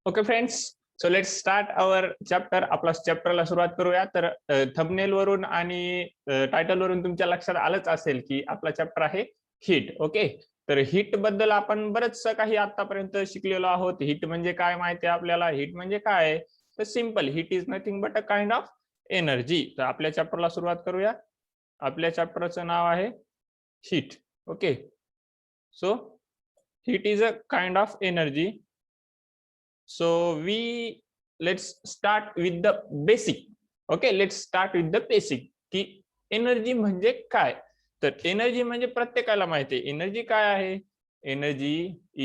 Okay friends, so let's start our chapter. आपला चॅप्टरला सुरुवात करूया. तर थंबनेल वरून आणि टायटल वरून तुमच्या लक्षात आलंच असेल की आपला चॅप्टर आहे हीट. ओके, तर हीट बद्दल आपण बरंच काही आतापर्यंत शिकलेलो आहोत. हीट म्हणजे काय माहिती आहे आपल्याला? हीट म्हणजे काय? तर simple, heat is nothing but a kind of energy. तर आपल्या चॅप्टरला सुरुवात करूया. आपल्या चॅप्टरचं नाव आहे heat. Okay, so heat is a kind of energy. So let's start with the basic. Okay, let's start with the basic की एनर्जी म्हणजे काय. तर एनर्जी म्हणजे प्रत्येकाला माहिती आहे एनर्जी काय आहे. Energy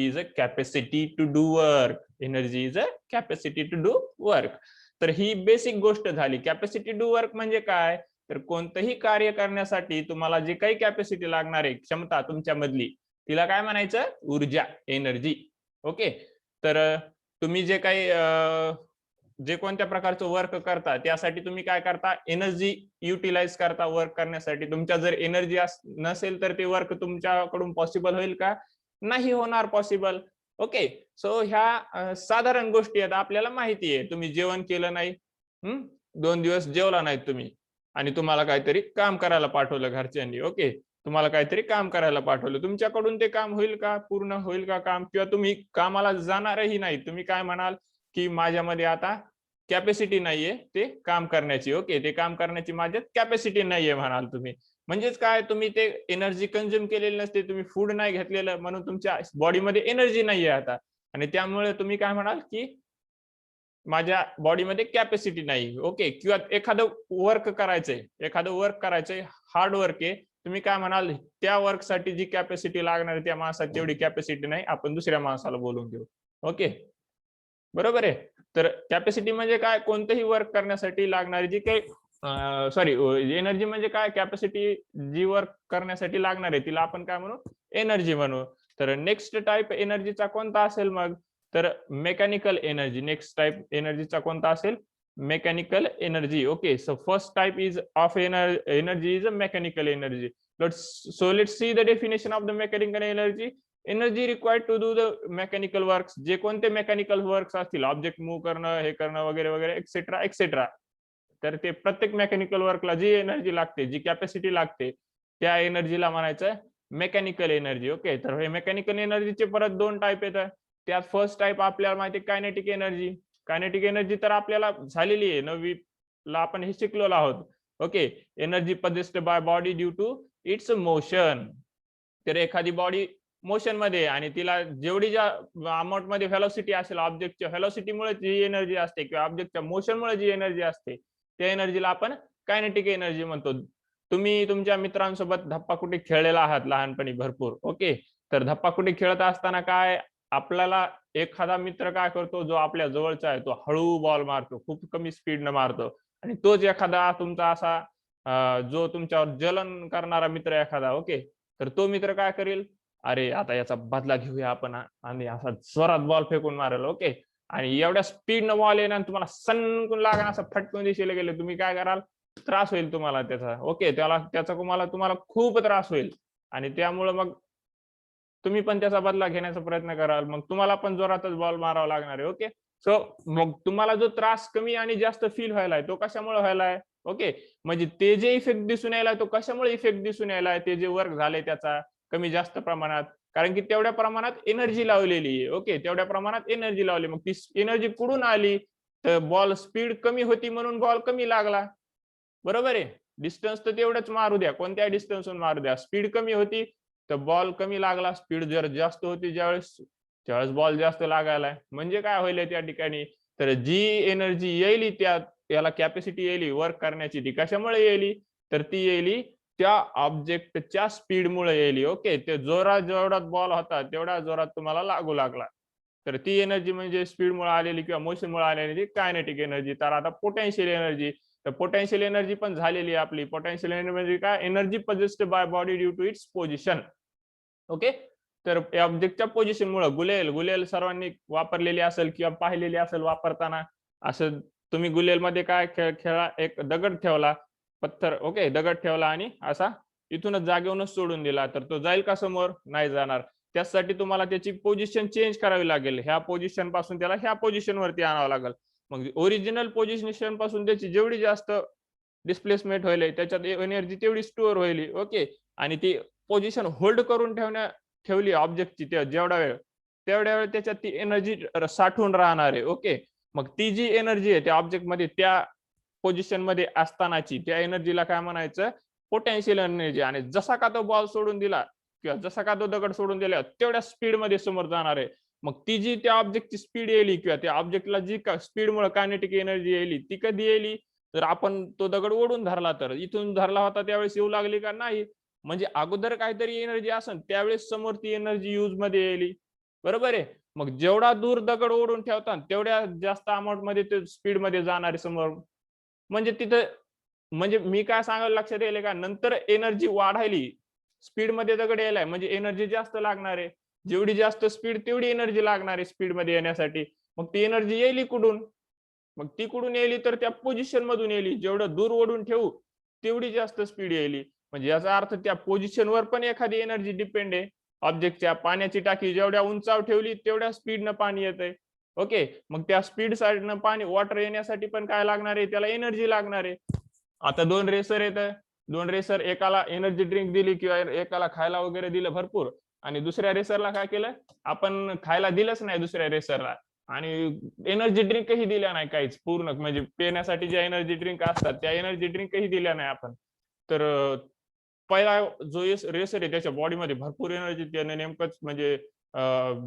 is a capacity to do work. Energy is a capacity to do work. तर ही बेसिक गोष्ट झाली. कॅपॅसिटी टू वर्क म्हणजे काय? तर कोणतंही कार्य करण्यासाठी तुम्हाला जे काही कॅपॅसिटी लागणार आहे, क्षमता तुमच्यामधली, तिला काय म्हणायचं? ऊर्जा, एनर्जी. ओके, तर तुम्ही जे काही जे कोणत्या प्रकारचं वर्क करता त्यासाठी तुम्ही काय करता? एनर्जी युटिलाइज करता वर्क करण्यासाठी. तुमच्या जर एनर्जी नसेल तर ते वर्क तुमच्याकडून पॉसिबल होईल का? नाही होणार पॉसिबल. ओके, सो ह्या साधारण गोष्टी आहेत, आपल्याला माहिती आहे. तुम्ही जेवण केलं नाही, 2 दिवस जेवला नाही तुम्ही, आणि तुम्हाला काहीतरी काम करायला पाठवलं घरच्यांनी. ओके, तुम्हाला काहीतरी काम करायला पाठवलं, तुमच्याकडून ते काम होईल का? पूर्ण होईल का काम? किंवा तुम्ही कामाला जाणारही नाही, तुम्ही काय म्हणाल की माझ्यामध्ये आता कॅपॅसिटी नाहीये ते काम करण्याची. ओके, ते काम करण्याची माझ्यात कॅपॅसिटी नाहीये म्हणाल तुम्ही. म्हणजेच काय? तुम्ही ते एनर्जी कंझ्युम केलेली नसते, तुम्ही फूड नाही घेतलेलं, म्हणून तुमच्या बॉडीमध्ये एनर्जी नाहीये आता, आणि त्यामुळे तुम्ही काय म्हणाल की माझ्या बॉडीमध्ये कॅपॅसिटी नाही. ओके, किंवा एखादं वर्क करायचंय, हार्ड वर्क आहे, तुम्ही काय म्हणाल? त्या वर्कसाठी जी कॅपॅसिटी लागणार त्या माणसात तेवढी कॅपॅसिटी नाही, आपण दुसऱ्या माणसाला बोलून घेऊ. ओके, बरोबर आहे. तर कॅपॅसिटी म्हणजे काय? कोणतंही वर्क करण्यासाठी लागणारी जी काही सॉरी, एनर्जी म्हणजे काय? कॅपॅसिटी जी वर्क करण्यासाठी लागणार आहे तिला आपण काय म्हणू? एनर्जी म्हणू. तर नेक्स्ट टाइप एनर्जीचा कोणता असेल मग? तर मेकॅनिकल एनर्जी. नेक्स्ट टाइप एनर्जीचा कोणता असेल? Mechanical energy. Okay, so first type is of energy is a mechanical energy. Let's see the definition of the mechanical energy. Energy required to do the mechanical works. जे कोणते mechanical works असतील, object move करणं, हे करणं वगैरे वगैरे etcetera etcetera, तर ते प्रत्येक मेकॅनिकल वर्कला जी एनर्जी लागते, जी कॅपॅसिटी लागते, त्या एनर्जीला म्हणायचं मेकॅनिकल एनर्जी. ओके, तर हे मेकॅनिकल एनर्जीचे परत 2 टाईप येतात. त्यात फर्स्ट टाईप आपल्याला माहिती आहे कायनेटिक एनर्जी. कायनेटिक एनर्जी तर आपल्याला झालेली आहे, 9वी ला आपण हे शिकलेलो आहोत. Okay, energy possessed by body due to its motion. तर एखादी बॉडी मोशन मध्ये, आणि तिला जेवढी ज्या अमाऊंट मध्ये व्हेलॉसिटी असेल, ऑब्जेक्टच्या व्हेलॉसिटीमुळे जी एनर्जी असते किंवा ऑब्जेक्टच्या मोशनमुळे जी एनर्जी असते, त्या एनर्जीला आपण कायनेटिक एनर्जी म्हणतो. तुम्ही तुमच्या मित्रांसोबत धप्पाकुटी खेळलेला आहात लहानपणी भरपूर. ओके, तर धप्पाकुटी खेळत असताना काय, आपल्याला एखादा मित्र काय करतो, जो आपल्या जवळचा आहे, तो हळू बॉल मारतो, खूप कमी स्पीडनं मारतो, आणि तोच एखादा तुमचा असा जो तुमच्यावर जलन करणारा मित्र एखादा, ओके, तर तो मित्र काय करेल? अरे आता याचा बदला घेऊया आपण, आणि असा जोरात बॉल फेकून मारेल. ओके, आणि एवढ्या स्पीडनं बॉल येणार, तुम्हाला सनकून लागणार, असं फटकून दिशेला गेले, तुम्ही काय कराल? त्रास होईल तुम्हाला त्याचा. ओके, त्याचा तुम्हाला खूप त्रास होईल, आणि त्यामुळे मग तुम्ही पण त्याचा बदला घेण्याचा प्रयत्न कराल, मग तुम्हाला पण जोरातच बॉल मारावा लागणार आहे. ओके, सो मग तुम्हाला जो त्रास कमी आणि जास्त फील व्हायलाय, तो कशामुळे व्हायलाय? ओके, म्हणजे ते जे इफेक्ट दिसून यायलाय, तो कशामुळे इफेक्ट दिसून यायलाय? ते जे वर्क झाले त्याचा कमी जास्त प्रमाणात, कारण की तेवढ्या प्रमाणात एनर्जी लावलेली आहे. ओके, तेवढ्या प्रमाणात एनर्जी लावली, मग ती एनर्जी कुठून आली? तर बॉल स्पीड कमी होती म्हणून बॉल कमी लागला. बरोबर आहे. डिस्टन्स तर तेवढंच मारू द्या, कोणत्या डिस्टन्सहून मारू द्या, स्पीड कमी होती तर बॉल कमी लागला. स्पीड जर जास्त होती त्यावेळेस बॉल जास्त लागायला. म्हणजे काय होईल त्या ठिकाणी? तर जी एनर्जी येईल याला कॅपॅसिटी येईल वर्क करण्याची, ती कशामुळे येईल? तर ती येईल त्या ऑब्जेक्टच्या स्पीडमुळे येईल. ओके, ते जेवढा बॉल होता तेवढा जोरात तुम्हाला लागू लागला, तर ती एनर्जी म्हणजे स्पीडमुळे आलेली किंवा मोशनमुळे आलेली कायनेटिक एनर्जी. तर आता पोटेन्शियल एनर्जी. तर पोटेन्शियल एनर्जी पण झालेली आहे आपली. पोटेन्शियल एनर्जी म्हणजे काय? Energy possessed by body due to its position. Okay, तर ऑब्जेक्टच्या पोझिशनमुळे गुलेल सर्वांनी वापरलेली असेल किंवा पाहिलेली असेल वापरताना. असं तुम्ही गुलेल मध्ये काय खेळा, एक दगड ठेवला, पत्थर, ओके, दगड ठेवला आणि असा इथूनच जागेवरूनच सोडून दिला, तर तो जाईल का समोर? नाही जाणार. त्यासाठी तुम्हाला त्याची पोझिशन चेंज करावी लागेल. ह्या पोझिशन पासून त्याला ह्या पोझिशन वरती आणावं लागेल. मग ओरिजिनल पोझिशन पासून त्याची जेवढी जास्त डिस्प्लेसमेंट होईल त्याच्यात एनर्जी तेवढी स्टोअर होईल. ओके, आणि ती पोझिशन होल्ड करून ठेवली ऑब्जेक्टची जेवढा वेळ, तेवढ्या वेळ त्याच्यात ती एनर्जी साठवून राहणार आहे. ओके, मग ती जी एनर्जी आहे त्या ऑब्जेक्ट मध्ये त्या पोझिशन मध्ये असतानाची, त्या एनर्जीला काय म्हणायचं, पोटेन्शियल एनर्जी. आणि जसा का तो बॉल सोडून दिला किंवा जसा का तो दगड सोडून दिला तेवढ्या स्पीड मध्ये समोर जाणार आहे. मग ती जी त्या ऑब्जेक्टची स्पीड येईल किंवा त्या ऑब्जेक्टला जी स्पीडमुळे कायनेटिक एनर्जी येईल ती कधी येईल, तर आपण तो दगड ओढून धरला, तर इथून धरला होता त्यावेळेस येऊ लागली का नाही, म्हणजे अगोदर काहीतरी एनर्जी असेल त्यावेळेस समोर ती एनर्जी यूज मध्ये येईल. बरोबर आहे. मग जेवढा दूर दगड ओढून ठेवतात तेवढ्या जास्त अमाऊंट मध्ये ते स्पीड मध्ये जाणार आहे समोर. म्हणजे तिथं, म्हणजे मी काय सांगायला लक्षात येईल का, नंतर एनर्जी वाढायली, स्पीड मध्ये दगड यायलाय म्हणजे एनर्जी जास्त लागणार आहे. जेवढी जास्त स्पीड तेवढी एनर्जी लागणार आहे स्पीड मध्ये येण्यासाठी. मग ती एनर्जी येईल कुठून, मग ती कुठून येईल, तर त्या पोझिशन मधून येईल. जेवढं दूर ओढून ठेवू तेवढी जास्त स्पीड येईल. म्हणजे याचा अर्थ त्या पोझिशनवर पण एखादी एनर्जी डिपेंड आहे. ऑब्जेक्टच्या पाण्याची टाकी जेवढ्या उंचावर ठेवली तेवढ्या स्पीडनं पाणी येतंय. ओके, मग त्या स्पीड साईडनं पाणी वॉटर येण्यासाठी पण काय लागणार आहे, त्याला एनर्जी लागणार आहे. आता दोन रेसर येत, दोन रेसर, एकाला एनर्जी ड्रिंक दिली किंवा एकाला खायला वगैरे दिलं भरपूर, आणि दुसऱ्या रेसरला काय केलं, आपण खायला दिलंच नाही दुसऱ्या रेसरला, आणि एनर्जी ड्रिंकही दिल्या नाही काहीच, पूर्ण म्हणजे पिण्यासाठी ज्या एनर्जी ड्रिंक असतात त्या एनर्जी ड्रिंकही दिल्या नाही आपण. तर पहिला जो रेसर आहे त्याच्या बॉडीमध्ये भरपूर एनर्जी, त्याने नेमकंच म्हणजे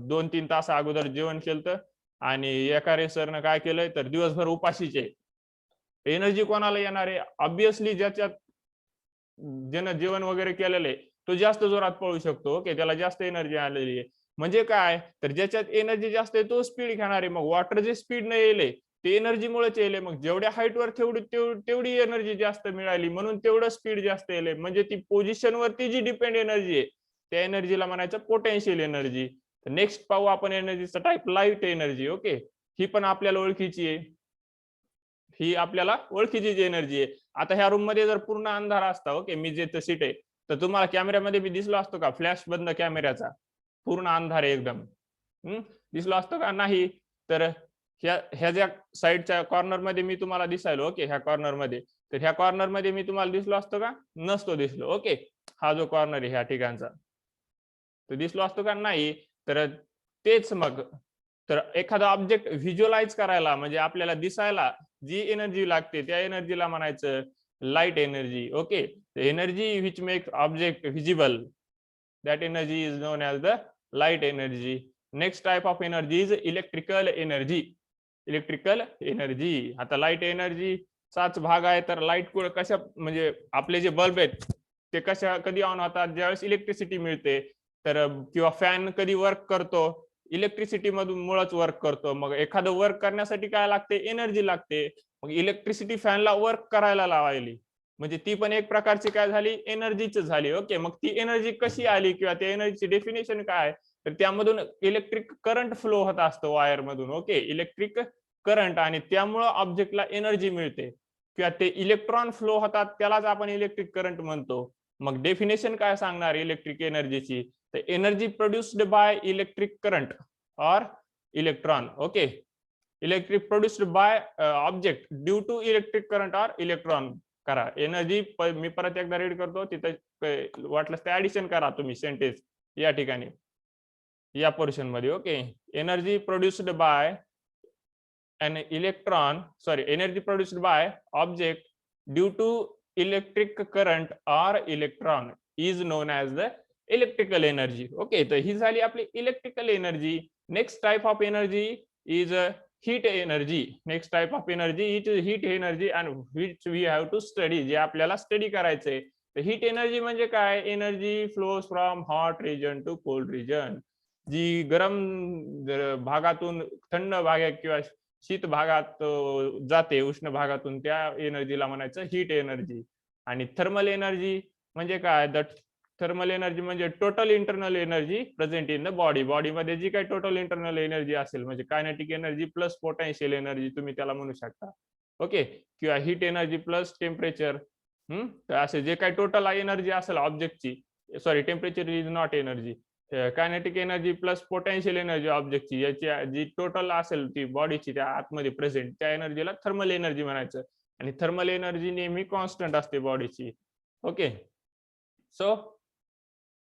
2-3 तास अगोदर जेवण केलं, आणि एका रेसरनं काय केलंय तर दिवसभर उपाशीचे. एनर्जी कोणाला येणार आहे, ऑब्विसली ज्याच्यात ज्यानं जेवण वगैरे केलेलं आहे तो जास्त जोरात पळू शकतो. ओके, त्याला जास्त एनर्जी आलेली आहे. म्हणजे काय, तर ज्याच्यात एनर्जी जास्त आहे तो स्पीड घेणार आहे. मग वॉटर जे स्पीड न येईल ते एनर्जीमुळेच येईल. मग जेवढ्या हाईटवर तेवढी एनर्जी जास्त मिळाली म्हणून तेवढं स्पीड जास्त येईल. म्हणजे ती पोझिशनवरती जी डिपेंड एनर्जी आहे त्या एनर्जीला म्हणायचं पोटेन्शियल एनर्जी. नेक्स्ट पाहू आपण एनर्जीचा टाईप, लाईट एनर्जी. ओके, ही पण आपल्याला ओळखीची आहे. ही आपल्याला ओळखीची जी एनर्जी आहे. आता ह्या रूम मध्ये जर पूर्ण अंधार असता, ओके, मी जे सीट आहे, तर तुम्हाला कॅमेऱ्यामध्ये मी दिसलो असतो का, फ्लॅश बंद कॅमेऱ्याचा, पूर्ण अंधार आहे एकदम, दिसलो असतो का नाही. तर ह्या ज्या साईडच्या कॉर्नर मध्ये मी तुम्हाला दिसायलो, ओके, ह्या कॉर्नर मध्ये, तर ह्या कॉर्नर मध्ये मी तुम्हाला दिसलो असतो का, नसतो दिसलो. ओके, हा जो कॉर्नर आहे ह्या ठिकाणचा, तो दिसलो असतो का नाही. तर तेच मग, तर एखादा ऑब्जेक्ट व्हिज्युअलाइज करायला म्हणजे आपल्याला दिसायला जी एनर्जी लागते त्या एनर्जीला म्हणायचं light energy. Okay, energy which make object visible, that energy is known as the light energy. Next type of energy is electrical energy. Electrical energy. आता लाईट एनर्जी चाच भाग आहे. तर लाईट कशा, म्हणजे आपले जे बल्ब आहेत ते कधी ऑन होतात, ज्यावेळेस इलेक्ट्रिसिटी मिळते. तर किंवा फॅन कधी वर्क करतो, इलेक्ट्रिसिटी मधून मुळच वर्क करतो. मग एखादं वर्क करण्यासाठी काय लागते, एनर्जी लागते. मग इलेक्ट्रिसिटी फॅनला वर्क करायला लावायली, म्हणजे ती पण एक प्रकारची काय झाली, एनर्जीच झाली. ओके, मग ती एनर्जी कशी आली किंवा त्या एनर्जीची डेफिनेशन काय, तर त्यामधून इलेक्ट्रिक करंट फ्लो होत असतो वायर मधून. ओके, इलेक्ट्रिक करंट, आणि त्यामुळं ऑब्जेक्टला एनर्जी मिळते किंवा ते इलेक्ट्रॉन फ्लो होतात त्यालाच आपण इलेक्ट्रिक करंट म्हणतो. मग डेफिनेशन काय सांगणार इलेक्ट्रिक एनर्जीची, तर energy produced by electric current और electron. Okay, electric produced by object due to electric current और इलेक्ट्रॉन. करा एनर्जी, मी परत एकदा रीड करतो, तिथं वाटलंच ते ऍडिशन करा तुम्ही सेंटेन्स या ठिकाणी, या पोर्शन मध्ये. Okay, energy produced bye an electron, sorry, energy produced by object due to electric current or electron is known as the electrical energy. Okay, तर ही झाली आपली electrical energy. Next type of energy is heat energy. Next type of energy is heat energy and which we have to study, जे आपल्याला study करायचंय. तर heat energy म्हणजे काय, energy flows from hot region to cold region. जी गरम भागातून थंड भागात किंवा शीत भागात जाते, उष्ण भागातून, त्या एनर्जीला म्हणायचं हीट एनर्जी. आणि थर्मल एनर्जी म्हणजे काय, द थर्मल एनर्जी म्हणजे total internal energy present in the body. बॉडीमध्ये जी काही टोटल इंटरनल एनर्जी असेल, म्हणजे kinetic energy plus potential energy तुम्ही त्याला म्हणू शकता. ओके, किंवा हीट एनर्जी प्लस टेम्परेचर. तर असे जे काही टोटल एनर्जी असेल ऑब्जेक्टची, sorry, temperature is not energy, kinetic energy plus potential energy ऑब्जेक्टची याची जी टोटल असेल ती बॉडीची त्या आतमध्ये प्रेझेंट त्या एनर्जीला थर्मल एनर्जी म्हणायचं. आणि थर्मल एनर्जी नेहमी कॉन्स्टंट असते बॉडीची. ओके. सो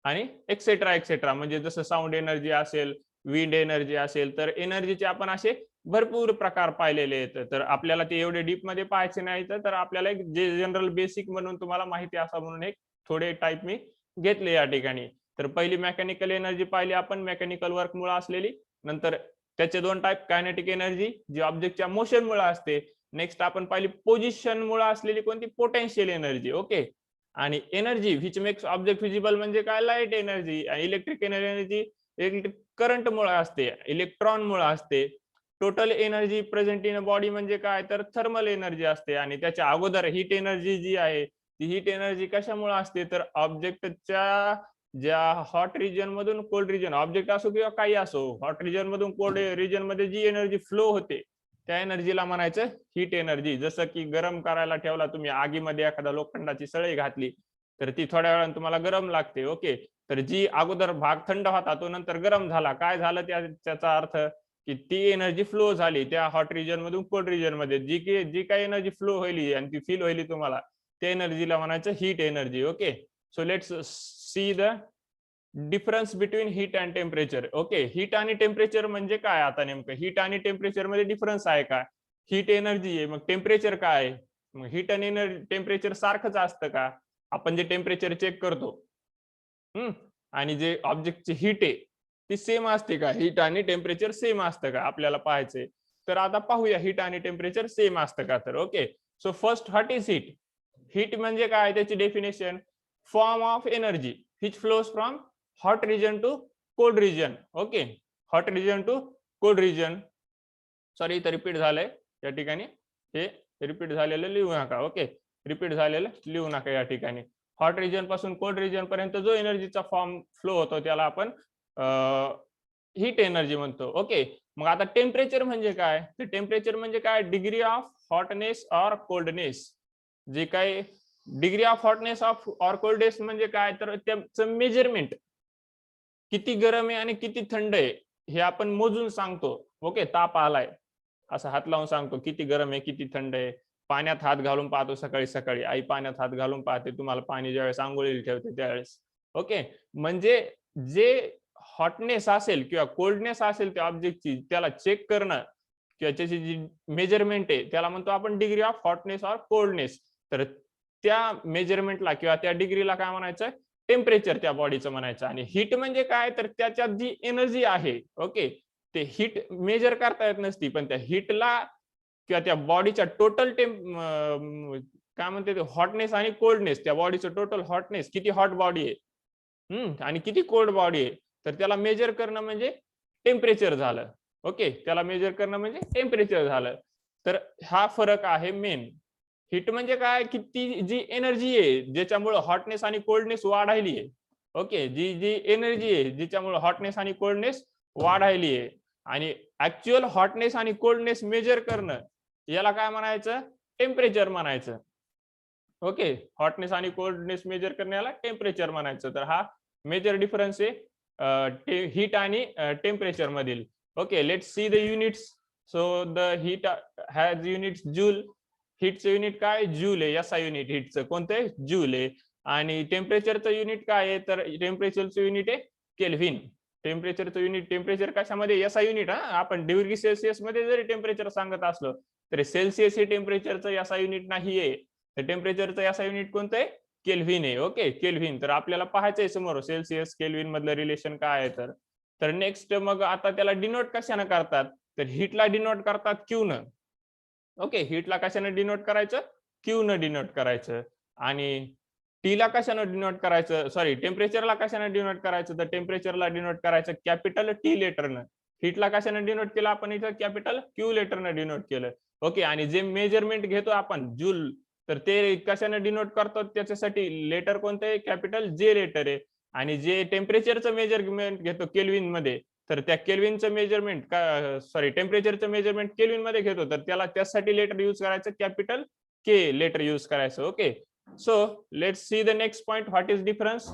आणि एक्सेट्रा एक्सेट्रा म्हणजे जसं साऊंड एनर्जी असेल, विंड एनर्जी असेल, तर एनर्जीचे आपण असे भरपूर प्रकार पाहिलेले आहेत. तर आपल्याला ते एवढे डीप मध्ये पाहायचे नाही, तर आपल्याला एक जे जनरल बेसिक म्हणून तुम्हाला माहिती असा म्हणून एक थोडे टाईप मी घेतले या ठिकाणी. तर पहिली मेकॅनिकल एनर्जी पाहिली आपण, मेकॅनिकल वर्क मुळे असलेली. नंतर त्याचे दोन टाईप, कायनेटिक एनर्जी जी ऑब्जेक्टच्या मोशन मुळे असते. नेक्स्ट आपण पाहिली पोझिशन मुळे असलेली कोणती, पोटेन्शियल एनर्जी. ओके. आणि energy which makes object visible म्हणजे काय, light energy. Electric energy electric current मुळे असते, इलेक्ट्रॉन मुळे असते. Total energy present in body म्हणजे काय, तर थर्मल एनर्जी असते. आणि त्याच्या अगोदर हीट एनर्जी जी आहे ती हीट एनर्जी कशामुळे असते, तर ऑब्जेक्टच्या ज्या हॉट रिजन मधून कोल्ड रिजन, ऑब्जेक्ट असो किंवा काही असो, हॉट रिजन मधून कोल्ड रिजन मध्ये जी एनर्जी फ्लो होते त्या एनर्जीला म्हणायचं हीट एनर्जी. जसं की गरम करायला ठेवला तुम्ही आगीमध्ये एखादा लोखंडाची सळई घातली तर ती थोड्या वेळाने तुम्हाला गरम लागते. ओके. तर जी अगोदर भाग थंड होता तो नंतर गरम झाला, काय झालं त्याचा अर्थ की ती एनर्जी फ्लो झाली त्या हॉट रिजन मधून कोल्ड रिजन मध्ये. जी काही एनर्जी फ्लो होईल आणि ती फील होईल तुम्हाला, त्या एनर्जीला म्हणायचं heat energy. Okay. So let's see the difference between heat and temperature. Okay. Heat आणि टेम्परेचर म्हणजे काय, आता नेमकं हीट आणि टेम्परेचर मध्ये डिफरन्स आहे का, हीट एनर्जी आहे मग टेम्परेचर काय आहे, मग हीट आणि टेम्परेचर सारखंच असतं का, आपण जे टेम्परेचर चेक करतो आणि जे ऑब्जेक्टची हीट आहे ती सेम असते का, हीट आणि टेम्परेचर सेम असतं का आपल्याला पाहायचंय. तर आता पाहूया हीट आणि टेम्परेचर सेम असतं का. तर okay. So first, what is heat. Heat म्हणजे काय, त्याची definition, form of energy which flows from hot region to cold region. Okay. Hot region to cold region. Sorry इथं रिपीट झालंय या ठिकाणी, हे रिपीट झालेलं लिहू नका. ओके. रिपीट झालेलं लिहू नका या ठिकाणी. हॉट रिजन पासून कोल्ड रिजन पर्यंत जो एनर्जीचा फॉर्म फ्लो होतो त्याला आपण हीट एनर्जी म्हणतो. ओके. मग आता टेम्परेचर म्हणजे काय, तर टेम्परेचर म्हणजे काय, degree of hotness or coldness. जे काय degree of hotness of or coldness म्हणजे काय, तर त्याचं मेजरमेंट, किती गरम आहे आणि किती थंड आहे हे आपण मोजून सांगतो. ओके. ताप आलाय असं हात लावून सांगतो किती गरम आहे किती थंड आहे. पाण्यात हात घालून पाहतो, सकाळी सकाळी आई पाण्यात हात घालून पाहते तुम्हाला पाणी ज्यावेळेस आंघोळीला ठेवते त्यावेळेस. ओके. म्हणजे जे हॉटनेस असेल किंवा कोल्डनेस असेल त्या ऑब्जेक्टची त्याला चेक करणं किंवा त्याची जी मेजरमेंट आहे त्याला म्हणतो आपण degree of hotness or coldness. तर त्या मेजरमेंटला किंवा त्या डिग्रीला काय म्हणायचं, टेम्परेचर त्या बॉडीचं म्हणायचं. आणि हीट म्हणजे काय, तर त्याच्यात जी एनर्जी आहे, ओके, ते हीट मेजर करता येत नसती, पण त्या हीटला किंवा त्या बॉडीच्या टोटल काय म्हणते ते हॉटनेस आणि कोल्डनेस, त्या बॉडीचं टोटल हॉटनेस, किती हॉट बॉडी आहे आणि किती कोल्ड बॉडी आहे, तर त्याला मेजर करणं म्हणजे टेम्परेचर झालं. ओके. त्याला मेजर करणं म्हणजे टेम्परेचर झालं. तर हा फरक आहे मेन. हीट म्हणजे काय, की ती जी एनर्जी आहे ज्याच्यामुळे हॉटनेस आणि कोल्डनेस वाढायली आहे. ओके. जी जी एनर्जी आहे ज्याच्यामुळे हॉटनेस आणि कोल्डनेस वाढायली आहे. आणि ऍक्च्युअल हॉटनेस आणि कोल्डनेस मेजर करणं याला काय म्हणायचं, टेम्परेचर म्हणायचं. ओके. हॉटनेस आणि कोल्डनेस मेजर करण्याला टेम्परेचर म्हणायचं. तर हा मेजर डिफरन्स आहे हीट आणि टेम्परेचर मधील. Okay. Let's see the units. So the heat has units joule. हीटचं युनिट काय, जूल आहे. एसआय युनिट हीटचं कोणतं आहे, जूल आहे. आणि टेम्परेचरचं युनिट काय आहे, तर टेम्परेचरचं युनिट आहे केल्व्हिन. टेम्परेचरचं युनिट, टेम्परेचर कशामध्ये, एसआय युनिट. आपण डिग्री सेल्सिअस मध्ये जरी टेम्परेचर सांगत असलो तरी सेल्सिअस हे टेम्परेचरचं एसआय युनिट नाहीये. तर टेम्परेचरचं एसआय युनिट कोणतं आहे, केल्व्हिन आहे. ओके. केल्व्हिन. तर आपल्याला पाहायचंय समोर सेल्सिअस केल्व्हिन मधलं रिलेशन काय आहे. तर नेक्स्ट मग आता त्याला डिनोट कशाने करतात, तर हीटला डिनोट करतात क्यू न. ओके. हीटला कशाने डिनोट करायचं, क्यू न डिनोट करायचं. आणि टीला कशाने डिनोट करायचं, सॉरी टेम्परेचरला कशाने डिनोट करायचं, तर टेम्परेचरला डिनोट करायचं कॅपिटल टी लेटरनं. हीटला कशाने डिनोट केलं आपण, इथं कॅपिटल क्यू लेटरनं डिनोट केलं. ओके. आणि जे मेजरमेंट घेतो आपण जूल, तर ते कशाने डिनोट करतो, त्याच्यासाठी लेटर कोणतं आहे, कॅपिटल जे लेटर आहे. आणि जे टेम्परेचरचं मेजरमेंट घेतो केल्व्हिन मध्ये, तर त्या केल्व्हिनचं मेजरमेंट सॉरी टेम्परेचरचं मेजरमेंट केल्व्हिन मध्ये घेतो, तर त्याला त्यासाठी लेटर यूज करायचं कॅपिटल के लेटर यूज करायचं. Okay. So let's see the next point, what is difference.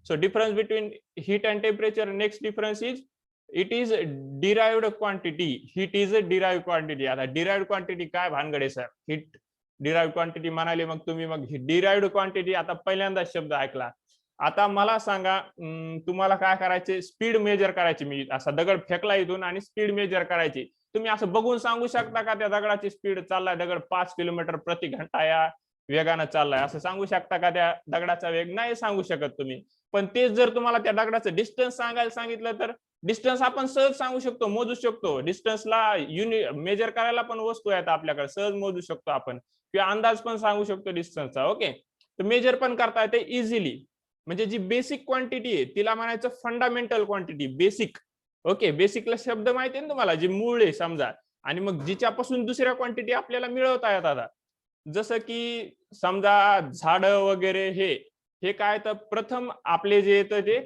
So difference between heat and temperature, next difference is it is derived quantity. Heat is a derived quantity. आता derived quantity काय भानगडे sir? heat derived quantity म्हणाले मग तुम्ही, मग derived quantity आता पहिल्यांदा शब्द ऐकला. आता मला सांगा, तुम्हाला काय करायचे, स्पीड मेजर करायची. मी असा दगड फेकला इथून आणि स्पीड मेजर करायची. तुम्ही असं बघून सांगू शकता का त्या दगडाची स्पीड चाललाय, दगड 5 किलोमीटर प्रति घंटा या वेगानं चाललाय, असं सांगू शकता का त्या दगडाचा वेग? नाही सांगू शकत तुम्ही. पण तेच जर तुम्हाला त्या दगडाचं डिस्टन्स सांगायला सांगितलं तर डिस्टन्स आपण सहज सांगू शकतो, मोजू शकतो. डिस्टन्सला युनिट मेजर करायला पण वस्तू आहेत आपल्याकडे, सहज मोजू शकतो आपण, किंवा अंदाज पण सांगू शकतो डिस्टन्सचा. ओके, तर मेजर पण करता येते इझिली. म्हणजे जी बेसिक क्वांटिटी आहे तिला म्हणायचं फंडामेंटल क्वांटिटी, बेसिक. ओके, बेसिकला शब्द माहिती आहे ना तुम्हाला, जे मूळ आहे समजा, आणि मग जिच्यापासून दुसऱ्या क्वांटिटी आपल्याला मिळवता येतात. जसं की समजा झाड वगैरे हे काय, तर प्रथम आपले जे येतं ते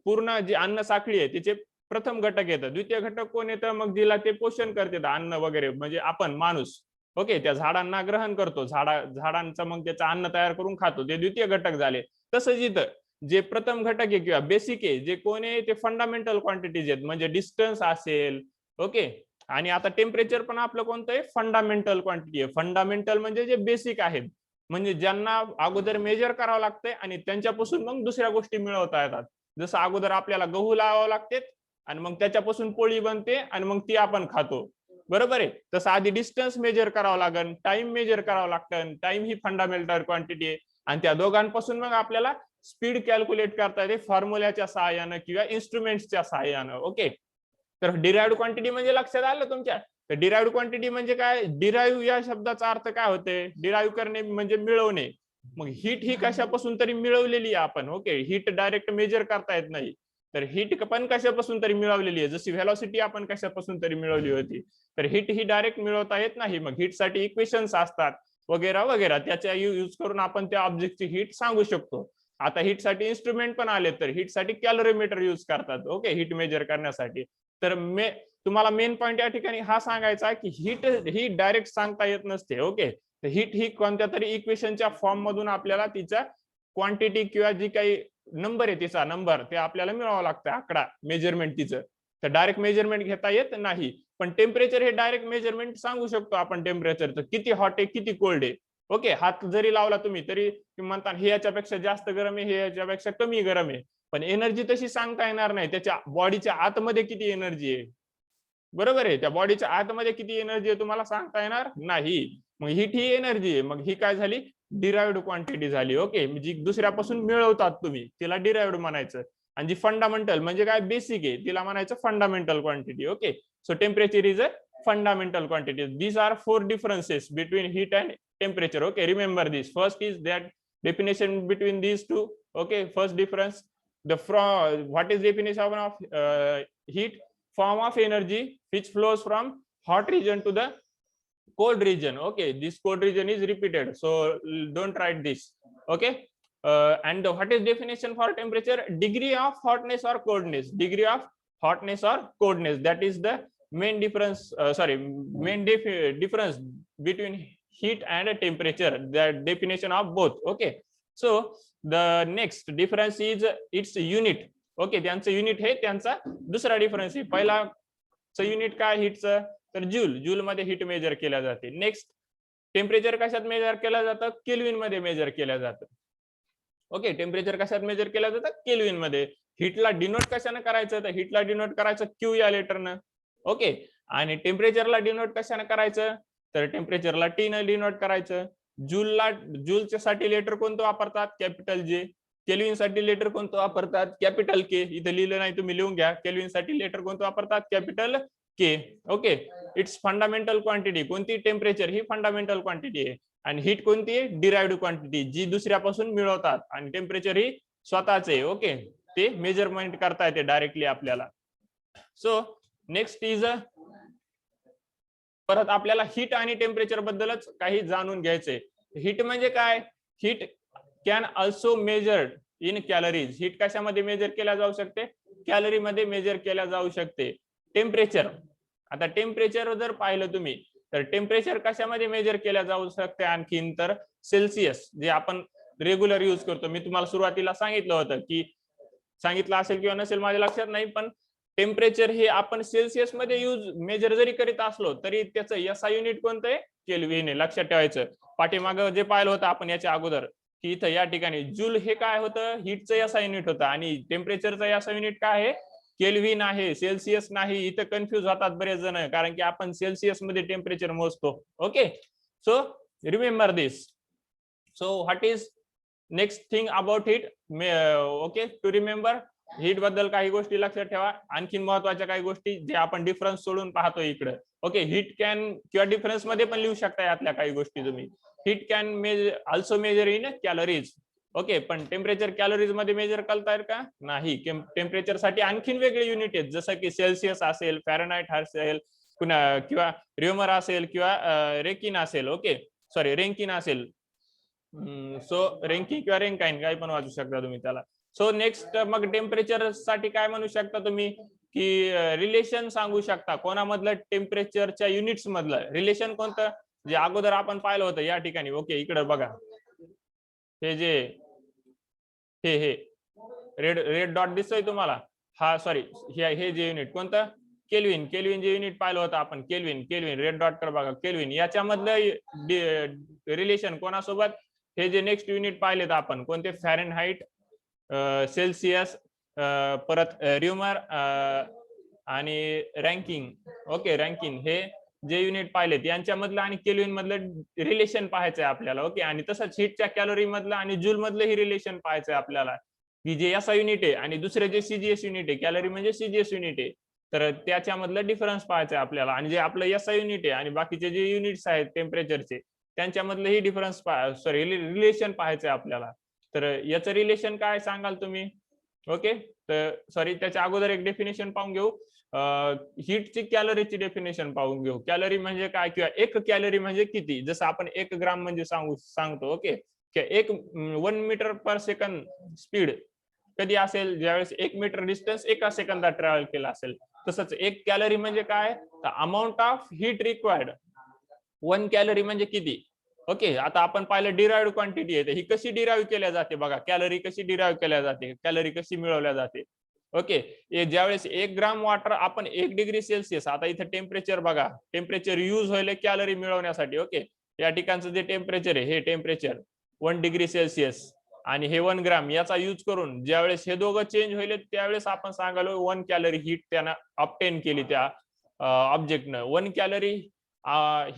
पूर्ण जी अन्न साखळी आहे तिचे प्रथम घटक येतं. द्वितीय घटक कोण येतं? मग जिला ते पोषण करते अन्न वगैरे, म्हणजे आपण माणूस. ओके, त्या झाडांना ग्रहण करतो, झाडांचं मग त्याचं अन्न तयार करून खातो, ते द्वितीय घटक झाले. तसंच इथं जे प्रथम घटक आहे किंवा बेसिक आहे, जे कोण आहे ते फंडामेंटल क्वांटिटीज आहेत, म्हणजे डिस्टन्स असेल. ओके, आणि आता टेम्परेचर पण आपलं कोणतं आहे? फंडामेंटल क्वांटिटी आहे. फंडामेंटल म्हणजे जे बेसिक आहेत, म्हणजे ज्यांना अगोदर मेजर करावं लागतंय आणि त्यांच्यापासून मग दुसऱ्या गोष्टी मिळवता येतात. जसं अगोदर आपल्याला गहू लावावं लागते आणि मग त्याच्यापासून पोळी बनते आणि मग ती आपण खातो, बरोबर आहे. तसं आधी डिस्टन्स मेजर करावं लागेल, टाइम मेजर करावं लागतं. टाइम ही फंडामेंटल क्वांटिटी आहे, आणि त्या दोघांपासून मग आपल्याला स्पीड कॅल्क्युलेट करता येते फॉर्म्युल्याच्या सहाय्यानं किंवा इन्स्ट्रुमेंट्सच्या सहाय्यानं. ओके, तर डिराइव्ड क्वांटिटी म्हणजे लक्षात आलं तुमच्या? तर डिराइव्ड क्वांटिटी म्हणजे काय? डिराइव्ह या शब्दाचा अर्थ काय होते? डिराइव्ह करणे म्हणजे मिळवणे. मग हीट ही कशापासून तरी मिळवलेली आहे आपण. ओके, हीट डायरेक्ट मेजर करता येत नाही, तर हीट पण कशापासून तरी मिळवलेली आहे. जशी व्हेलॉसिटी आपण कशापासून तरी मिळवली होती, तर हीट ही डायरेक्ट मिळवता येत नाही. मग हीटसाठी इक्वेशन्स असतात वगैरे वगैरे, त्याचा यूज करून आपण त्या ऑब्जेक्टची हीट सांगू शकतो. आता हीटसाठी इन्स्ट्रुमेंट पण आले, तर हीटसाठी कॅलरीमीटर यूज करतात. ओके, हीट मेजर करण्यासाठी. तर तुम्हाला मेन पॉइंट या ठिकाणी हा सांगायचा की हीट ही डायरेक्ट सांगता येत नसते. ओके, तर हीट ही कोणत्या तरी इक्वेशनच्या फॉर्म मधून आपल्याला तिचा क्वांटिटी किंवा जी काही नंबर आहे तिचा नंबर ते आपल्याला मिळवावं लागतं, आकडा मेजरमेंट तिचं. तर डायरेक्ट मेजरमेंट घेता येत नाही. पण टेम्परेचर हे डायरेक्ट मेजरमेंट सांगू शकतो आपण टेम्परेचरचं, किती हॉट आहे किती कोल्ड आहे. ओके, हात जरी लावला तुम्ही तरी म्हणता हे याच्यापेक्षा जास्त गरम आहे, हे याच्यापेक्षा कमी गरम आहे. पण एनर्जी तशी सांगता येणार नाही, त्याच्या बॉडीच्या आतमध्ये किती एनर्जी आहे, बरोबर आहे. त्या बॉडीच्या आतमध्ये किती एनर्जी आहे तुम्हाला सांगता येणार नाही. मग हीट ही एनर्जी आहे, मग ही काय झाली? डिराइव्ड क्वांटिटी झाली. ओके, जी दुसऱ्यापासून मिळवतात तुम्ही तिला डिराइव्ड म्हणायचं, आणि जी फंडामेंटल म्हणजे काय बेसिक आहे तिला म्हणायचं fundamental quantity. Okay, so temperature is a fundamental quantities. These are 4 differences between heat and temperature. Okay, remember this. First is that definition between these two. Okay, first difference, what is definition of heat? Form of energy which flows from hot region to the cold region. Okay, this cold region is repeated, so don't write this. Okay, and what is definition for temperature? Degree of hotness or coldness. Degree of hotness or coldness, that is the main difference. Difference between heat and temperature, the definition of both. Okay, so the next difference is its unit. Okay, त्यांचं unit हे त्यांचा दुसरा difference आहे. पहिला unit काय हीटचं? तर joule. Joule मध्ये heat major केल्या जाते. नेक्स्ट, टेम्परेचर कशात मेजर केलं जातं? केल्विन मध्ये मेजर केलं जातं. ओके, टेम्परेचर कशात मेजर केलं जातं? केल्विन मध्ये. हीटला डिनोट कशाने करायचं? तर हीटला डिनोट करायचं क्यू या लेटरनं. ओके, आणि टेम्परेचरला डिनोट कशाने करायचं? तर टेम्परेचरला टी न डिनोट करायचं. जूलच्या साठी लेटर कोणतं वापरतात? कॅपिटल जे. केल्विन साठी लेटर कोणतं वापरतात? कॅपिटल के. इथं लिहिलं नाही, तुम्ही लिहून घ्या. केल्विन साठी लेटर कोणतं वापरतात? कॅपिटल के. Okay, its fundamental quantity. कोणती? टेम्परेचर ही फंडामेंटल क्वांटिटी आहे, आणि हीट कोणती आहे? डिराइव्ड क्वांटिटी, जी दुसऱ्यापासून मिळवतात, आणि टेम्परेचर ही स्वतःच आहे. ओके, ते मेजरमेंट करता येते डायरेक्टली आपल्याला. सो नेक्स्ट इज परत आपल्याला हीट आणि टेम्परेचर बद्दलच काही जाणून घ्यायचंय. हीट म्हणजे काय? Heat can also measured in calories. Heat कशामध्ये मेजर केल्या जाऊ शकते? कॅलरी मध्ये मेजर केल्या जाऊ शकते. टेम्परेचर, आता टेम्परेचर जर पाहिलं तुम्ही तर टेम्परेचर कशामध्ये मेजर केल्या जाऊ शकते? आणखीन तर सेल्सिअस, जे आपण रेग्युलर यूज करतो. मी तुम्हाला सुरुवातीला सांगितलं होतं की सांगितलं असेल किंवा नसेल माझ्या लक्षात नाही, पण टेम्परेचर हे आपण सेल्सिअस मध्ये यूज मेजर जरी करीत असलो तरी त्याचं एसआय युनिट कोणतं आहे? केल्विन आहे. लक्षात ठेवायचं. पाठीमागं जे पाहिलं होतं आपण याच्या अगोदर की इथं या ठिकाणी जूल हे काय होतं? हीटचं एसआय युनिट होतं आणि टेम्परेचरचं एसआय युनिट काय आहे? केल्विन आहे, सेल्सिअस नाही. इथं कन्फ्युज होतात बरेच जण, कारण की आपण सेल्सिअस मध्ये टेम्परेचर मोजतो. Okay, so remember this. So what is next thing about heat? Okay, to remember heat बद्दल काही गोष्टी लक्षात ठेवा. आणखी महत्वाच्या काही गोष्टी जे आपण डिफरन्स सोडून पाहतो इकडे. ओके, हीट कॅन किंवा डिफरन्स मध्ये पण लिहू शकता यातल्या काही गोष्टी तुम्ही. Heat can measure also measure in calories. Okay, पण टेम्परेचर कॅलरीज मध्ये मेजर करता येईल का? नाही. टेम्परेचर साठी आणखीन वेगळे युनिट आहेत, जसं की सेल्सिअस असेल, फॅरनहाइट असेल, किंवा रेमर असेल किंवा रेकिन असेल. ओके, सॉरी रेंकिन असेल. सो रेंकी किंवा रेंकाइन काही पण वाचू शकता तुम्ही त्याला. सो नेक्स्ट मग टेम्परेचर साठी काय म्हणू शकता तुम्ही की रिलेशन सांगू शकता कोणामधलं? टेम्परेचरच्या युनिट्स मधलं रिलेशन कोणतं? जे अगोदर आपण पाहिलं होतं या ठिकाणी. ओके, इकडे बघा, हे जे हे रेड रेड डॉट दिसतोय तुम्हाला, हा सॉरी हे जे युनिट कोणतं? केल्विन. केल्विन जे युनिट पाहिलं होतं आपण, केल्विन केल्विन रेड डॉट कर बघा, केल्विन. याच्यामधलं रिलेशन कोणासोबत? हे जे नेक्स्ट युनिट पाहिलेत आपण कोणते? फॅरनहाइट, सेल्सिअस, परत र्युमर आणि रँकिंग. ओके, रँकिंग हे जे युनिट पाहिलेत यांच्यामधलं आणि केल्विन मधलं रिलेशन पाहायचं आहे आपल्याला. ओके, आणि तसंच हीटच्या कॅलरी मधलं आणि जूल मधलं ही रिलेशन पाहायचं आहे आपल्याला, की जे एसआय युनिट आहे आणि दुसरे जे सीजीएस युनिट आहे. कॅलरी म्हणजे सीजीएस युनिट आहे, तर त्याच्यामधलं डिफरन्स पाहायचं आहे आपल्याला. आणि जे आपलं एसआय युनिट आहे आणि बाकीचे जे युनिट्स आहेत टेम्परेचरचे त्यांच्यामधलं ही डिफरन्स सॉरी रिलेशन पाहायचं आहे आपल्याला. तर याचं रिलेशन काय सांगाल तुम्ही? ओके, तर सॉरी त्याच्या अगोदर एक डेफिनेशन पाहून घेऊ. हीटची कॅलरीची डेफिनेशन पाहून घेऊ. कॅलरी म्हणजे काय किंवा एक कॅलरी म्हणजे किती? जसं आपण 1 ग्राम म्हणजे सांगतो. Okay, 1 metre per second speed कधी असेल? ज्यावेळेस 1 मीटर डिस्टन्स 1 सेकंदात ट्रॅव्हल केला असेल. तसंच 1 कॅलरी म्हणजे काय? Amount of heat required. 1 calorie म्हणजे किती? ओके, आता आपण पाहिलं डिराइव्ड क्वांटिटी आहे, ही कशी डिराइव्ह केल्या जाते बघा. कॅलरी कशी डिराइव्ह केल्या जाते, कॅलरी कशी मिळवल्या जाते. ओके, ज्यावेळेस 1 ग्राम वॉटर आपण 1 डिग्री सेल्सिअस, आता इथे टेम्परेचर बघा, टेम्परेचर यूज होईल कॅलरी मिळवण्यासाठी. ओके, या ठिकाणचं जे टेम्परेचर आहे हे टेम्परेचर 1 डिग्री सेल्सिअस आणि हे 1 ग्राम याचा यूज करून ज्यावेळेस हे दोघं चेंज होईल त्यावेळेस आपण सांगालो 1 कॅलरी हीट त्यानं ऑब्टेन केली त्या ऑब्जेक्टनं. 1 कॅलरी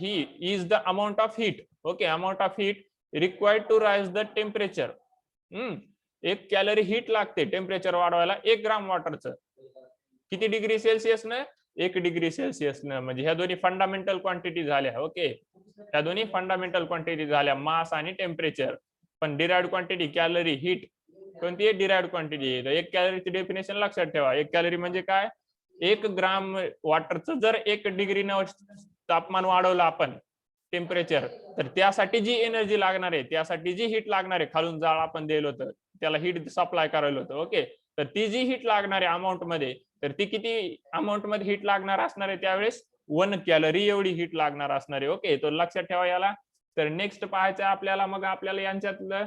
ही is the amount of heat. Okay, amount of heat required to raise the temperature. 1 calorie heat लागते टेम्परेचर वाढवायला 1 ग्राम वॉटरचं. किती डिग्री सेल्सिअसनं? 1 डिग्री सेल्सिअसनं. म्हणजे ह्या दोन्ही फंडामेंटल क्वांटिटी झाल्या. ओके, ह्या दोन्ही फंडामेंटल क्वांटिटी झाल्या, मास आणि टेम्परेचर. पण डिराइव्ड क्वांटिटी कॅलरी हीट कोणती आहे? डिराइव्ड क्वांटिटी आहे. 1 कॅलरीची डेफिनेशन लक्षात ठेवा. 1 कॅलरी म्हणजे काय? 1 ग्राम वॉटरचं जर 1 डिग्रीनं तापमान वाढवलं आपण टेम्परेचर, तर त्यासाठी जी एनर्जी लागणार आहे, त्यासाठी जी हीट लागणार आहे, खालून जाळ आपण दिलं होतं त्याला हीट सप्लाय करायला होतं. ओके, तर ती जी हीट लागणार आहे अमाऊंट मध्ये, तर ती किती अमाऊंट मध्ये हीट लागणार असणार आहे? त्यावेळेस 1 कॅलरी एवढी हीट लागणार असणार आहे. ओके, तो लक्षात ठेवा याला. तर नेक्स्ट पाहायचं आपल्याला, मग आपल्याला यांच्यातलं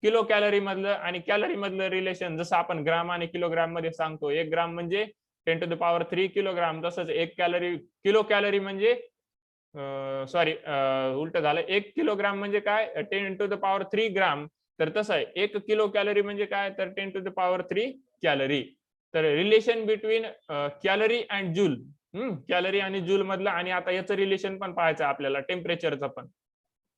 किलो कॅलरी मधलं आणि कॅलरी मधलं रिलेशन. जसं आपण ग्राम आणि किलोग्राम मध्ये सांगतो, 1 ग्राम म्हणजे 10 to the power 3 किलोग्राम. तसंच 1 कॅलरी किलो कॅलरी म्हणजे सॉरी उलट झालं, 1 किलोग्राम म्हणजे काय? 10 to the power 3 ग्राम. तर तसं आहे 1 किलो कॅलरी म्हणजे काय? तर 10 to the power 3 कॅलरी. तर relation between calorie and joule, calorie आणि जूल मधलं. आणि आता याचं रिलेशन पण पाहायचं आपल्याला टेम्परेचरचं पण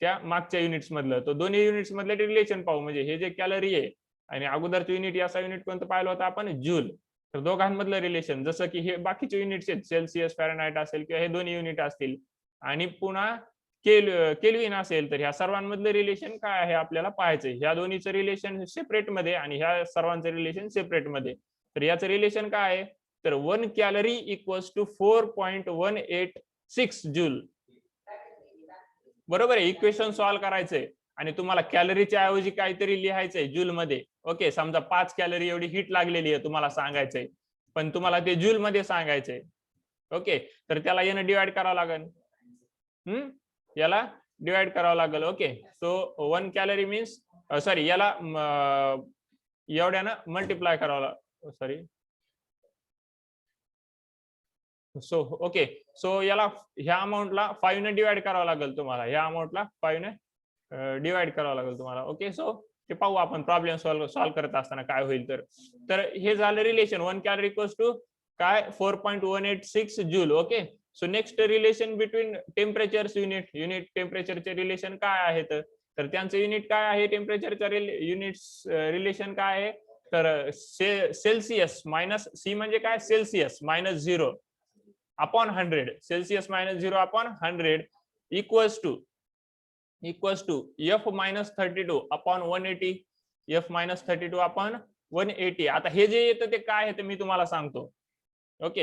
त्या मागच्या युनिट्स मधलं. तर दोन्ही युनिट्स मधले रिलेशन पाहू. म्हणजे हे जे कॅलरी आहे आणि अगोदरचं युनिट याचा युनिट कोणतं पाहिलं होतं आपण? जूल. तर दोघांमधलं रिलेशन, जसं की हे बाकीचे युनिट्स आहेत, सेल्सिअस, फॅरनहाइट असेल किंवा हे दोन्ही युनिट असतील आणि पुन्हा केल्विन असेल, तर ह्या सर्वांमधलं रिलेशन काय आहे आपल्याला पाहायचंय. ह्या दोन्हीचं रिलेशन सेपरेट मध्ये आणि ह्या सर्वांचं रिलेशन सेपरेट मध्ये. तर याचं रिलेशन काय आहे? तर 1 कॅलरी इक्वल्स टू 4.186 जूल. बरोबर आहे. इक्वेशन सॉल्व्ह करायचंय आणि तुम्हाला कॅलरीच्या ऐवजी काहीतरी लिहायचंय जूल मध्ये. ओके, समजा 5 कॅलरी एवढी हीट लागलेली आहे तुम्हाला सांगायचंय, पण तुम्हाला ते जूल मध्ये सांगायचंय. ओके, तर त्याला यानं डिवाइड करावं लागेल. याला डिवाइड करावं लागेल. Okay, so 1 calorie means sorry याला एवढ्यानं मल्टिप्लाय करावं सॉरी सो ओके सो याला ह्या अमाऊंटला 5 ने डिवाइड करावं लागेल तुम्हाला, ह्या अमाऊंटला 5 ने डिवाइड करावं लागेल तुम्हाला. ओके सो ते पाहू आपण प्रॉब्लेम सॉल्व्ह करत असताना काय होईल. तर हे झालं रिलेशन 1 कॅलरी इक्वल्स टू काय 4.186 joule. Okay so next relation between temperatures unit टेम्परेचरचे रिलेशन काय आहेत, तर त्यांचं युनिट काय आहे, टेम्परेचरच्या युनिट्स रिलेशन काय आहे, तर सेल्सिअस मायनस सी म्हणजे काय Celsius minus 0 upon 100, Celsius minus 0 upon 100 equals to F minus 32 upon 180, F minus 32 upon 180. आता हे जे येतं ते काय आहे ते मी तुम्हाला सांगतो. ओके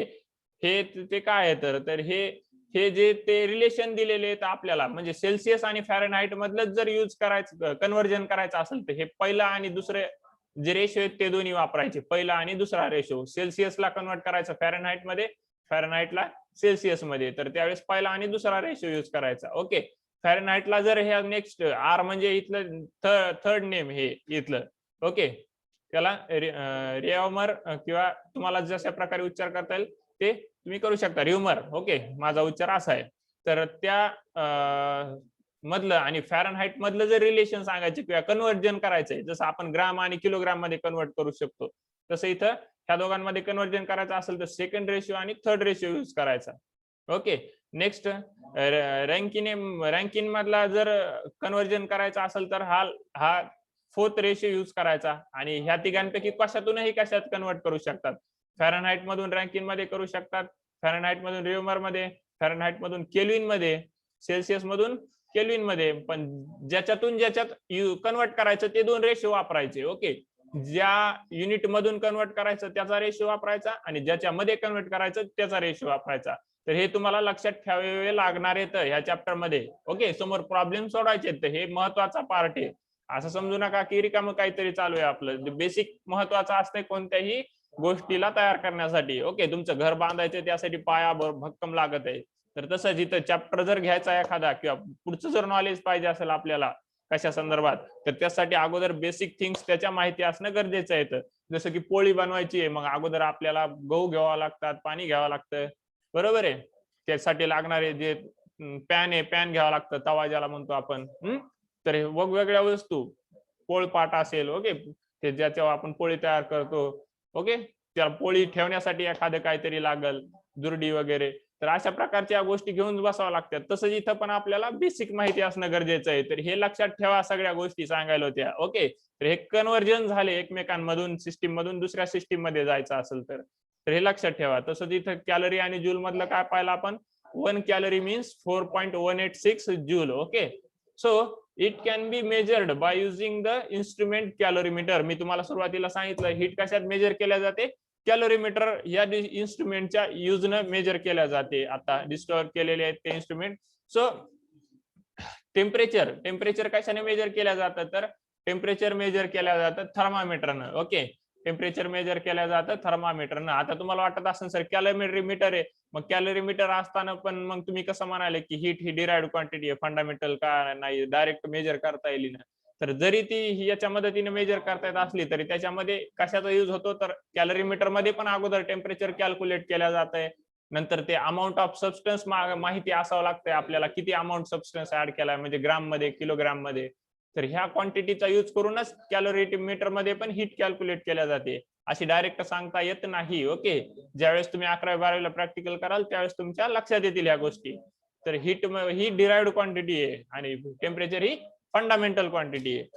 हे ते काय आहे तर हे जे ते रिलेशन दिलेले आहेत आपल्याला, म्हणजे सेल्सिअस आणि फॅरनहाइट मधलं जर यूज करायचं कन्व्हर्जन करायचं असेल तर हे पहिला आणि दुसरे जे रेशो आहेत ते दोन्ही वापरायचे, पहिला आणि दुसरा रेशो. सेल्सिअसला कन्वर्ट करायचं फॅरनहाइट मध्ये, फॅरनहाइटला सेल्सिअस मध्ये, तर त्यावेळेस पहिला आणि दुसरा रेशो यूज करायचा. ओके फॅरनहाइटला जर हे नेक्स्ट आर म्हणजे इथलं थर्ड नेम हे इथलं. ओके त्याला रेओमर किंवा तुम्हाला जशा प्रकारे उच्चार करता येईल ते तुम्ही करू शकता, र्युमर. ओके माझा उच्चार असा आहे. तर त्या मधलं आणि फॅरनहाइट मधलं जर रिलेशन सांगायचे किंवा कन्व्हर्जन करायचंय, जसं आपण ग्राम आणि किलोग्राम मध्ये कन्वर्ट करू शकतो, तसं इथं ह्या दोघांमध्ये कन्व्हर्जन करायचं असेल तर सेकंड रेशिओ आणि थर्ड रेशिओ यूज करायचा. ओके नेक्स्ट रँकिन मधला जर कन्व्हर्जन करायचं असेल तर हा फोर्थ रेशिओ यूज करायचा, आणि ह्या तिघांपैकी कशातूनही कशात कन्वर्ट करू शकतात. फॅरनहाइट मधून रँकिन मध्ये करू शकतात, फॅरनहाइट मधून रेओमर मध्ये, फॅरनहाइट मधून केल्विन मध्ये, सेल्सिअस मधून केल्विन मध्ये, पण ज्याच्यात कन्वर्ट करायचं ते दोन रेशिओ वापरायचे. ओके ज्या युनिट मधून कन्वर्ट करायचं त्याचा रेशिओ वापरायचा आणि ज्याच्यामध्ये कन्वर्ट करायचं त्याचा रेशिओ वापरायचा. तर हे तुम्हाला लक्षात ठेवावे लागणार आहे ह्या चॅप्टर मध्ये. ओके समोर प्रॉब्लेम सोडवायचे, तर हे महत्वाचा पार्ट आहे. असं समजू नका की रिकामं काहीतरी चालू आहे आपलं. बेसिक महत्वाचं असतंय कोणत्याही गोष्टीला तयार करण्यासाठी. ओके तुमचं घर बांधायचं त्यासाठी पाया भक्कम लागत आहे. तर तसं जिथं चॅप्टर जर घ्यायचा एखादा किंवा पुढचं जर नॉलेज पाहिजे असेल आपल्याला कशा संदर्भात, तर त्यासाठी अगोदर बेसिक थिंग्स त्याच्या माहिती असणं गरजेचं आहे. जसं की पोळी बनवायची आहे, मग अगोदर आपल्याला गहू घ्यावा लागतात, पाणी घ्यावं लागतं, बरोबर आहे. त्यासाठी लागणारे जे पॅन आहे, पॅन घ्यावं लागतं, तवा ज्याला म्हणतो आपण. तर हे वेगवेगळ्या वस्तू, पोळपाट असेल, ओके ते ज्याच्यावर आपण पोळी तयार करतो, ओके त्याला पोळी ठेवण्यासाठी एखादं काहीतरी लागल, दुर्डी वगैरे, तर अशा प्रकारच्या गोष्टी घेऊन बसाव्या लागतात. तसंच इथं पण आपल्याला बेसिक माहिती असणं गरजेचं आहे. तर हे लक्षात ठेवा, सगळ्या गोष्टी सांगायला होत्या. ओके तर हे कन्व्हर्जन झाले एकमेकांमधून, सिस्टीम मधून दुसऱ्या सिस्टीम मध्ये जायचं असेल तर हे लक्षात ठेवा. तसंच इथं कॅलरी आणि जूल मधलं काय पाहिलं आपण, 1 calorie means 4.186 joule. Okay so it can be measured by using the instrument calorimeter. मी तुम्हाला सुरुवातीला सांगितलं हीट कशात मेजर केल्या जाते, कॅलोरीमीटर या इन्स्ट्रुमेंटच्या युजनं मेजर केल्या जाते. आता डिस्कवर केलेले आहेत ते इन्स्ट्रुमेंट. सो टेम्परेचर कशाने मेजर केल्या जातं, तर टेम्परेचर मेजर केल्या जातं थर्मामीटरनं. ओके टेम्परेचर मेजर केल्या जातं थर्मामीटरनं. आता तुम्हाला वाटत असेल सर कॅलोरीमीटर आहे, मग कॅलोरीमीटर असताना पण मग तुम्ही कसं म्हणाले की हीट ही डिराइव्ड क्वांटिटी आहे, फंडामेंटल का नाही डायरेक्ट मेजर करता येईल ना. तर जरी ती याच्या मदतीने मेजर करता येत असली तरी त्याच्यामध्ये कशाचा यूज होतो, तर कॅलरीमीटर मध्ये पण अगोदर टेम्परेचर कॅल्क्युलेट केल्या जात आहे, नंतर ते अमाऊंट ऑफ सबस्टन्स माहिती असावं लागतंय आपल्याला, किती अमाऊंट सबस्टन्स ऍड केलाय, म्हणजे ग्राम मध्ये किलोग्राम मध्ये. तर ह्या क्वांटिटीचा यूज करूनच कॅलोरीमीटर मध्ये पण हीट कॅल्क्युलेट केल्या जाते, अशी डायरेक्ट सांगता येत नाही. ओके ज्यावेळेस तुम्ही 11वी-12वीला प्रॅक्टिकल कराल त्यावेळेस तुमच्या लक्षात येतील ह्या गोष्टी. तर हीट ही डिराइव्ड क्वांटिटी आहे आणि टेम्परेचर ही फंडामेंटल क्वांटिटी आहे.